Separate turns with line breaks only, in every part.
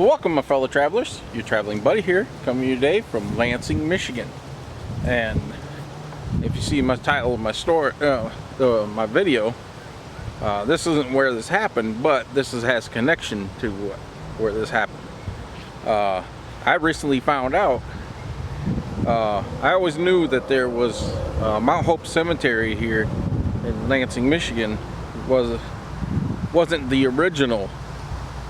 Welcome, my fellow travelers. Your traveling buddy here, coming to you today from Lansing, Michigan. And if you see my title of my story, my video, this isn't where this happened, but this has connection to where this happened. I recently found out. I always knew that there was Mount Hope Cemetery here in Lansing, Michigan. Wasn't the original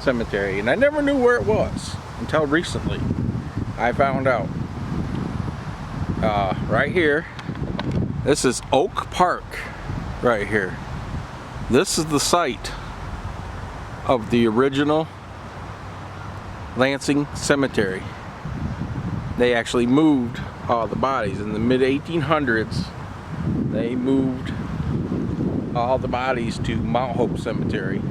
cemetery, and I never knew where it was until recently. I found out. Right here, this is Oak Park right here. This is the site of the original Lansing Cemetery. They actually moved all the bodies in the mid-1800s. They moved all the bodies to Mount Hope Cemetery.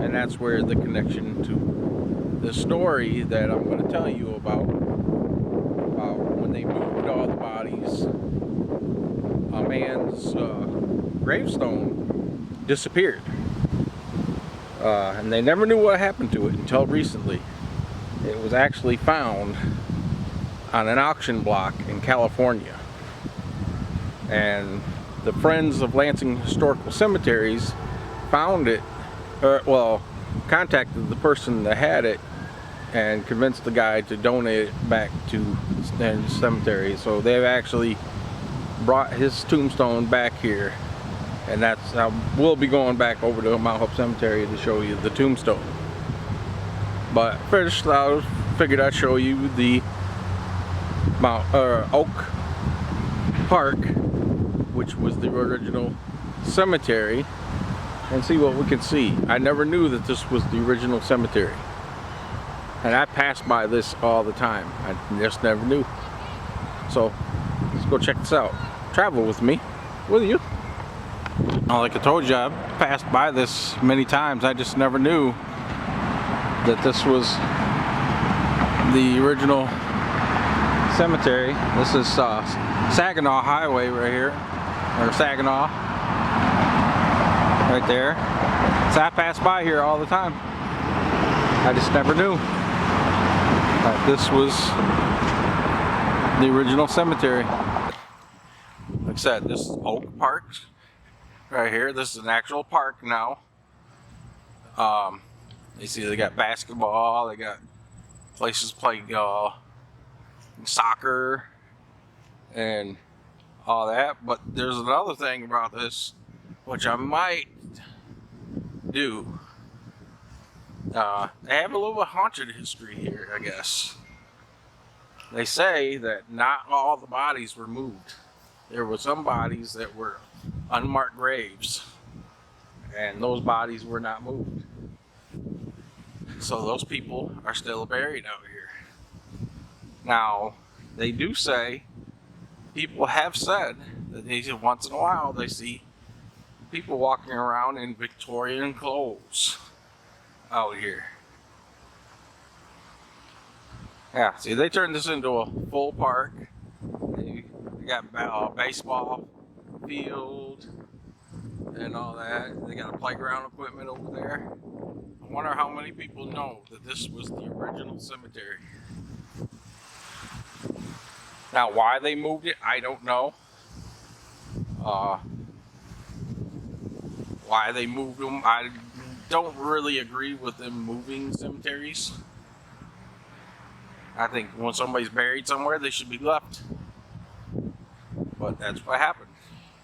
And that's where the connection to the story that I'm going to tell you about when they moved all the bodies, a man's gravestone disappeared. And they never knew what happened to it until recently. It was actually found on an auction block in California. And the Friends of Lansing Historical Cemeteries found it, contacted the person that had it and convinced the guy to donate it back to the cemetery. So they've actually brought his tombstone back here, and that's how we'll be going back over to Mount Hope Cemetery to show you the tombstone. But first, I figured I'd show you the Oak Park, which was the original cemetery, and see what we can see. I never knew that this was the original cemetery, and I passed by this all the time. I just never knew. So let's go check this out. Travel with me, will you? Like I told you, I passed by this many times. I just never knew that this was the original cemetery. This is Saginaw Highway right here, or Saginaw, right there. So I pass by here all the time. I just never knew that this was the original cemetery. Like I said, this is Oak Park right here. This is an actual park now. You see they got basketball, they got places to play soccer and all that. But there's another thing about this which I might do. They have a little haunted history here, I guess. They say that not all the bodies were moved. There were some bodies that were unmarked graves, and those bodies were not moved. So those people are still buried out here. Now, they do say, people have said that once in a while they see people walking around in Victorian clothes out here. Yeah, see, they turned this into a full park. They got a baseball field and all that. They got a playground equipment over there. I wonder how many people know that this was the original cemetery. Now, why they moved it, I don't know. Why they moved them, I don't really agree with them moving cemeteries. I think when somebody's buried somewhere, they should be left. But that's what happened.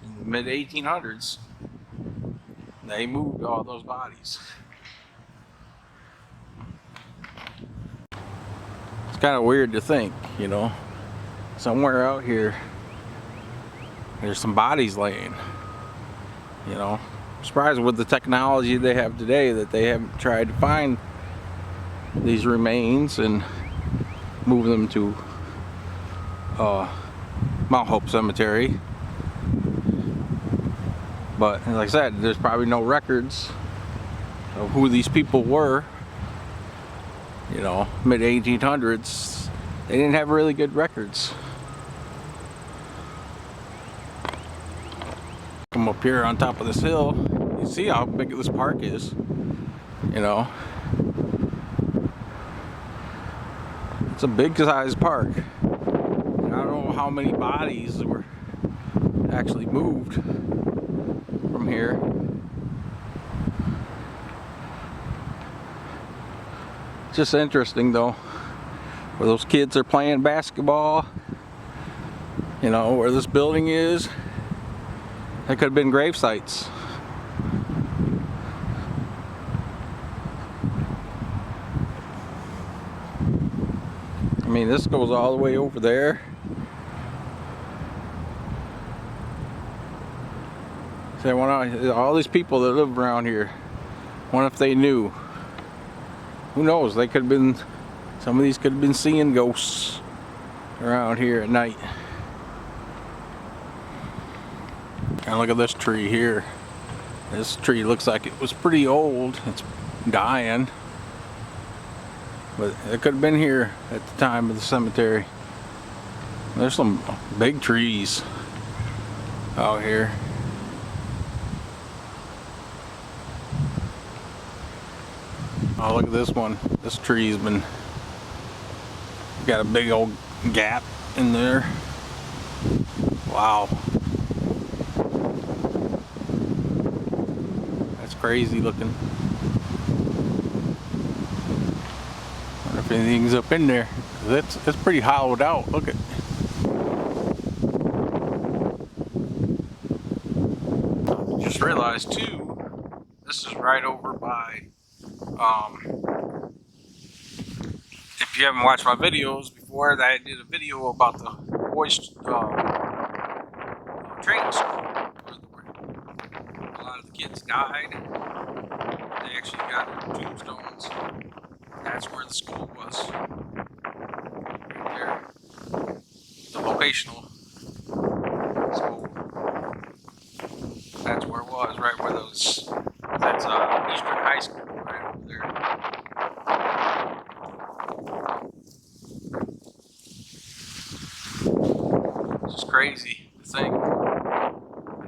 In the mid-1800s, they moved all those bodies. It's kind of weird to think, you know, somewhere out here, there's some bodies laying, you know. I'm surprised with the technology they have today that they haven't tried to find these remains and move them to Mount Hope Cemetery. But like I said, there's probably no records of who these people were. You know, mid-1800s, they didn't have really good records. Come up here on top of this hill, you see how big this park is, you know. It's a big sized park. And I don't know how many bodies were actually moved from here. Just interesting though, where those kids are playing basketball, you know, where this building is, that could have been grave sites. I mean, this goes all the way over there. So I wonder, all these people that live around here, wonder if they knew. Who knows? They could have been, some of these could have been seeing ghosts around here at night. And look at this tree here. This tree looks like it was pretty old. It's dying. But it could have been here at the time of the cemetery. There's some big trees out here. Oh, look at this one. This tree's been got a big old gap in there. Wow. That's crazy looking. Wonder if anything's up in there. It's pretty hollowed out. Look at. Just realized too, this is right over by if you haven't watched my videos before, I did a video about the boys training school where a lot of the kids died. They actually got tombstones. That's where the school was. Right there. The vocational school. That's where it was, right where those, that's Eastern High School, right over there. It's just crazy to think, you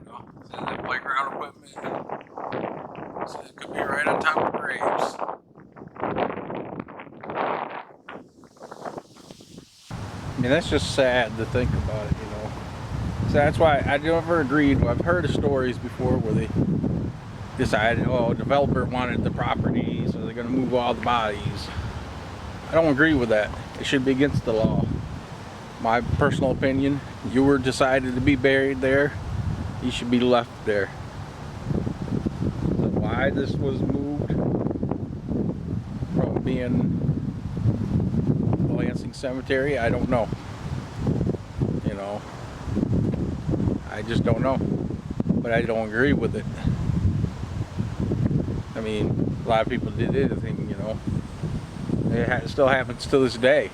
know, the playground equipment, so it could be right on top of graves. I mean, that's just sad to think about it, you know. So that's why I never agreed. I've heard of stories before where they decided, oh, a developer wanted the property, so they're going to move all the bodies. I don't agree with that. It should be against the law. My personal opinion, you were decided to be buried there, you should be left there. So why this was moved from being Lansing Cemetery, I don't know. You know, I just don't know. But I don't agree with it. I mean, a lot of people did anything, you know. It still happens to this day.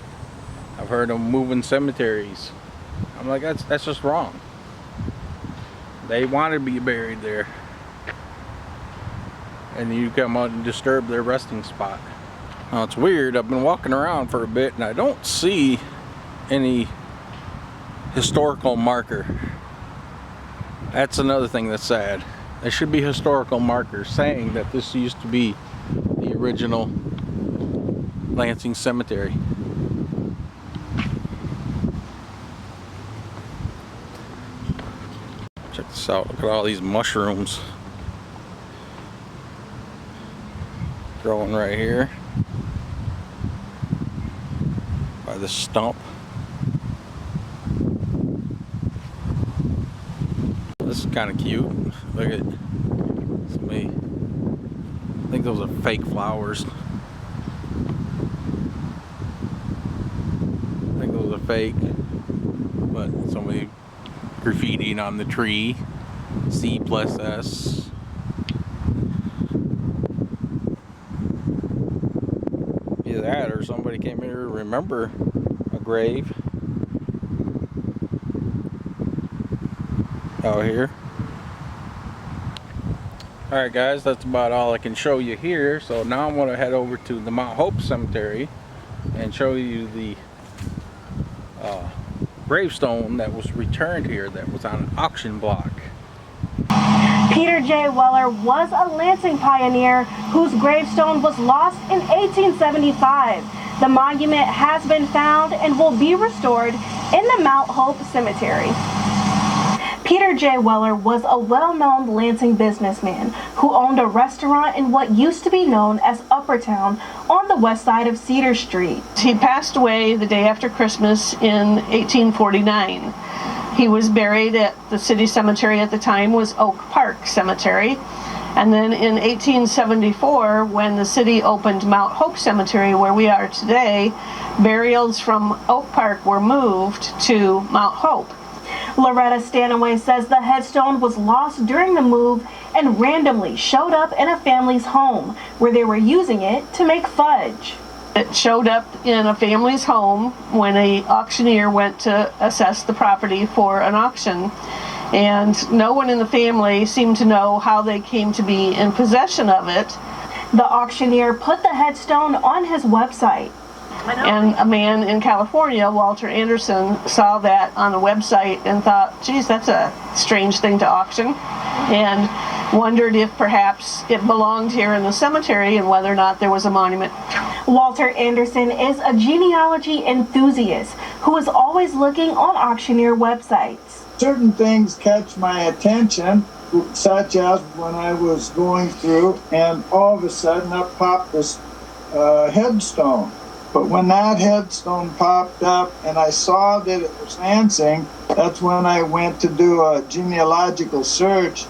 I've heard of moving cemeteries. I'm like, that's just wrong. They want to be buried there, and you come out and disturb their resting spot. Now it's weird. I've been walking around for a bit, and I don't see any historical marker. That's another thing that's sad. There should be historical markers saying that this used to be the original Lansing Cemetery. Check this out. Look at all these mushrooms growing right here by the stump. This is kind of cute. Look at somebody. I think those are fake flowers. I think those are fake, but somebody graffitiing on the tree. C+S. Either that or somebody came here to remember a grave out here. Alright guys, that's about all I can show you here. So now I'm going to head over to the Mount Hope Cemetery and show you the gravestone that was returned here that was on an auction block.
Peter J. Weller was a Lansing pioneer whose gravestone was lost in 1875. The monument has been found and will be restored in the Mount Hope Cemetery. Peter J. Weller was a well-known Lansing businessman who owned a restaurant in what used to be known as Uppertown on the west side of Cedar Street.
He passed away the day after Christmas in 1849. He was buried at the city cemetery at the time was Oak Park Cemetery. And then in 1874, when the city opened Mount Hope Cemetery, where we are today, burials from Oak Park were moved to Mount Hope.
Loretta Stanaway says the headstone was lost during the move and randomly showed up in a family's home where they were using it to make fudge.
It showed up in a family's home when an auctioneer went to assess the property for an auction. And no one in the family seemed to know how they came to be in possession of it.
The auctioneer put the headstone on his website.
And a man in California, Walter Anderson, saw that on the website and thought, geez, that's a strange thing to auction, and wondered if perhaps it belonged here in the cemetery and whether or not there was a monument.
Walter Anderson is a genealogy enthusiast who is always looking on auctioneer websites.
Certain things catch my attention, such as when I was going through and all of a sudden up popped this headstone. But when that headstone popped up and I saw that it was Lansing, that's when I went to do a genealogical search,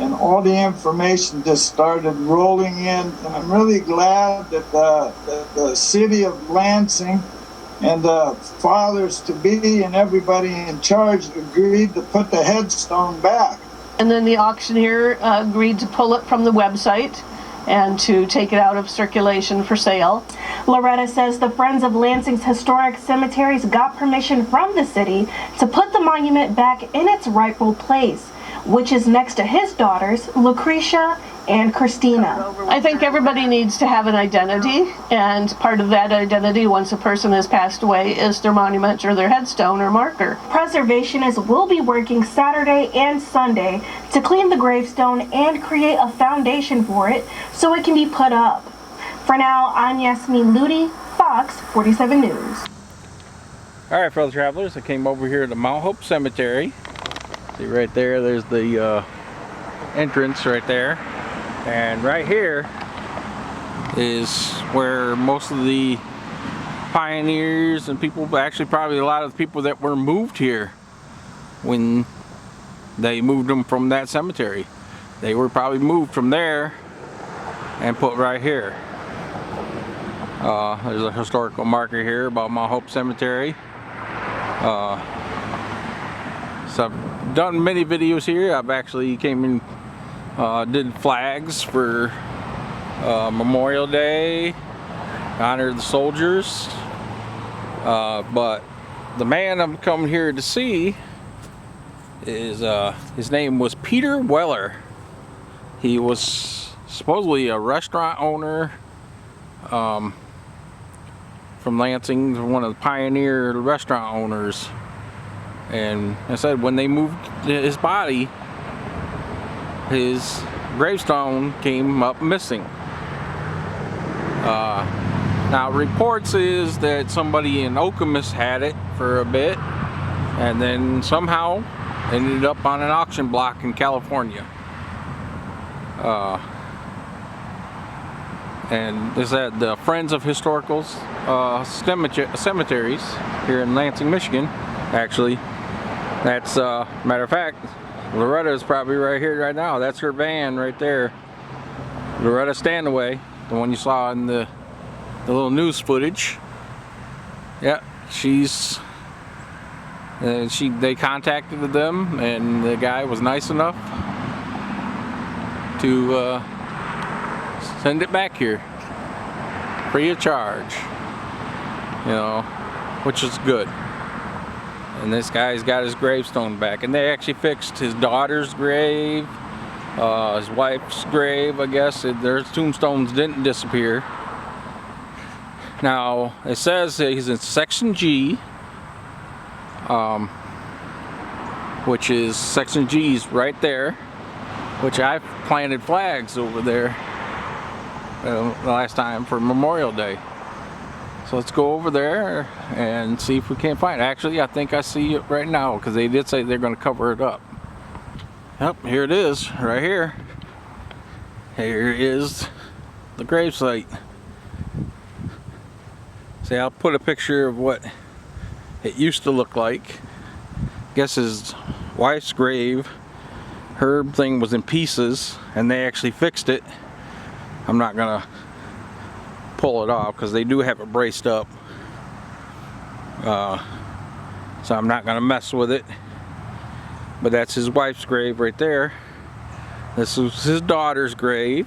and all the information just started rolling in. And I'm really glad that the city of Lansing and the fathers-to-be and everybody in charge agreed to put the headstone back.
And then the auctioneer agreed to pull it from the website and to take it out of circulation for sale.
Loretta says the Friends of Lansing's historic cemeteries got permission from the city to put the monument back in its rightful place, which is next to his daughters, Lucretia and Christina.
I think everybody needs to have an identity, and part of that identity, once a person has passed away, is their monument or their headstone or marker.
Preservationists will be working Saturday and Sunday to clean the gravestone and create a foundation for it so it can be put up. For now, I'm Yasmin Ludi, Fox 47 News.
All right, fellow travelers, I came over here to Mount Hope Cemetery. See right there, there's the entrance right there. And right here is where most of the pioneers and people, actually probably a lot of the people that were moved here when they moved them from that cemetery. They were probably moved from there and put right here. There's a historical marker here about Mount Hope Cemetery. So I've done many videos here. I've actually came in, did flags for Memorial Day, honored the soldiers. But the man I'm coming here to see is, his name was Peter Weller. He was supposedly a restaurant owner from Lansing, one of the pioneer restaurant owners. And I said when they moved his body, his gravestone came up missing. Now reports is that somebody in Okemos had it for a bit and then somehow ended up on an auction block in California. And is that the Friends of Historical Cemeteries here in Lansing, Michigan. Actually, that's matter of fact, Loretta is probably right here right now. That's her van right there. Loretta Stanaway, the one you saw in the little news footage. Yeah, she's they contacted them, and the guy was nice enough to send it back here free of charge, you know, which is good. And this guy's got his gravestone back, and they actually fixed his daughter's grave, his wife's grave, I guess. Their tombstones didn't disappear. Now it says that he's in section G, which is section G's right there, which I planted flags over there the last time for Memorial Day. So let's go over there and see if we can't find it. Actually, I think I see it right now because they did say they're going to cover it up. Yep, here it is, right here. Here is the gravesite. See, I'll put a picture of what it used to look like. Guess his wife's grave, her thing was in pieces and they actually fixed it. I'm not gonna pull it off because they do have it braced up, so I'm not gonna mess with it. But that's his wife's grave right there. This is his daughter's grave.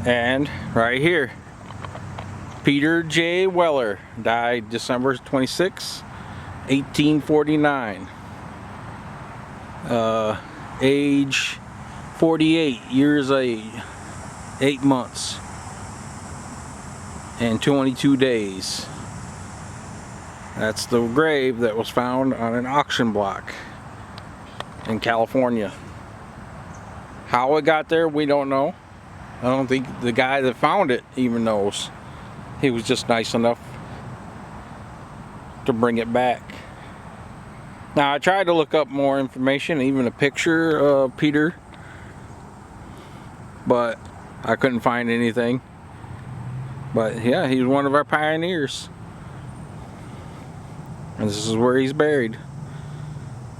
And right here, Peter J. Weller, died December 26, 1849. Age 48 years old, 8 months, and 22 days. That's the grave that was found on an auction block in California. How it got there, we don't know. I don't think the guy that found it even knows. He was just nice enough to bring it back. Now, I tried to look up more information, even a picture of Peter, but I couldn't find anything. But yeah, he's one of our pioneers. And this is where he's buried.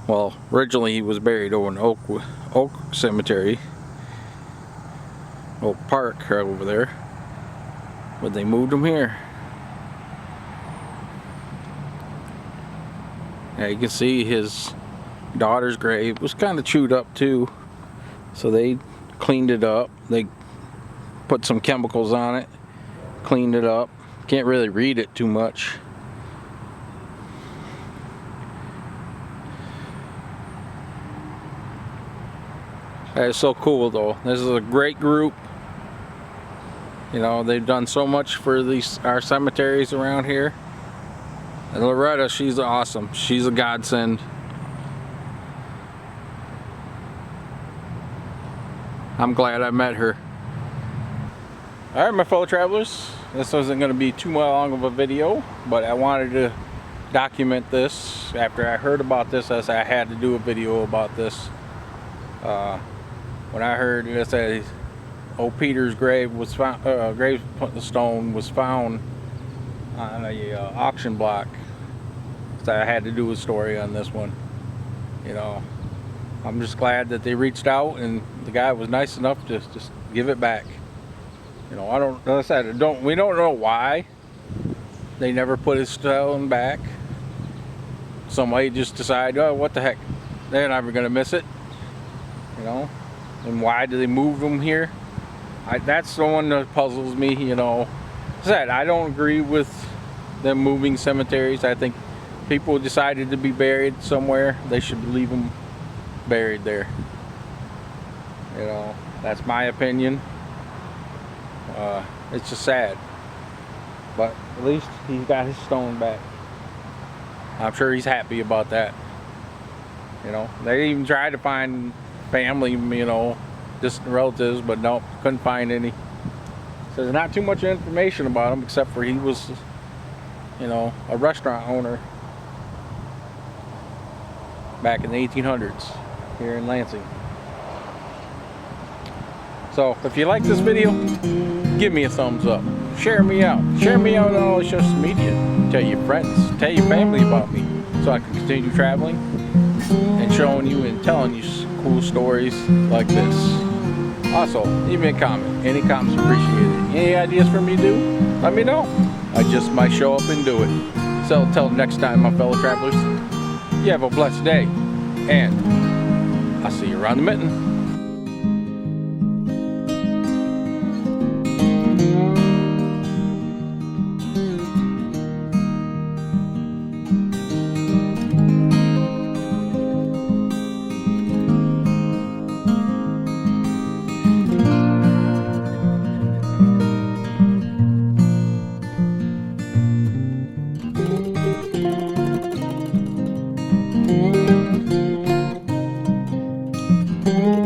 Well, originally he was buried over in Oak Cemetery, Oak Park right over there, but they moved him here. Yeah, you can see his daughter's grave was kind of chewed up too, so they cleaned it up. They put some chemicals on it, cleaned it up. Can't really read it too much. That is so cool though. This is a great group. You know, they've done so much for our cemeteries around here. And Loretta, she's awesome. She's a godsend. I'm glad I met her. Alright, my fellow travelers, this wasn't going to be too long of a video, but I wanted to document this. After I heard about this, I had to do a video about this. When I heard it said old Peter's grave was found, gravestone was found on a auction block, so I had to do a story on this one. You know, I'm just glad that they reached out and the guy was nice enough to just give it back. You know, we don't know why they never put his stone back. Somebody just decided, oh, what the heck, they're never gonna miss it. You know, and why do they move them here? That's the one that puzzles me. You know, I don't agree with them moving cemeteries. I think people decided to be buried somewhere, they should leave them buried there. You know, that's my opinion. It's just sad, but at least he's got his stone back. I'm sure he's happy about that. You know, they even tried to find family, you know, distant relatives, but no, couldn't find any. So there's not too much information about him, except for he was, you know, a restaurant owner back in the 1800s here in Lansing. So if you like this video, give me a thumbs up. Share me out. Share me out on all the social media. Tell your friends, tell your family about me, so I can continue traveling and showing you and telling you cool stories like this. Also, leave me a comment. Any comments appreciated. Any ideas for me to do? Let me know. I just might show up and do it. So until next time, my fellow travelers, you have a blessed day, and I'll see you around the mitten.
Thank you.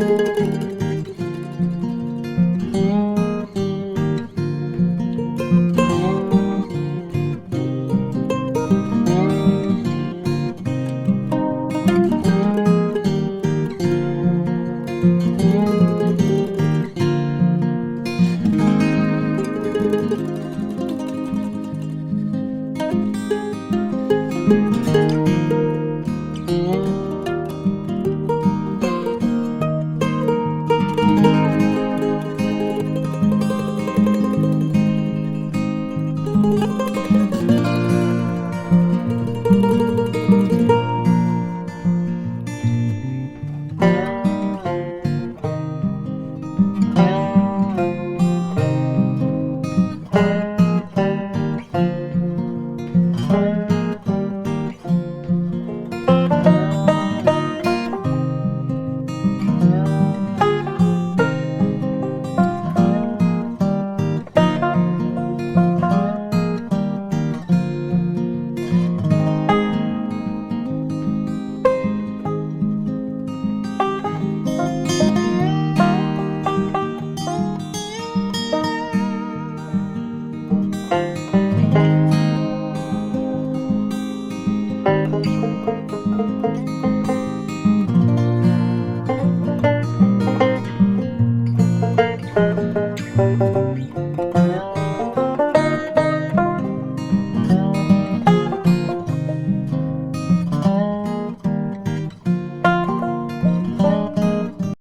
you.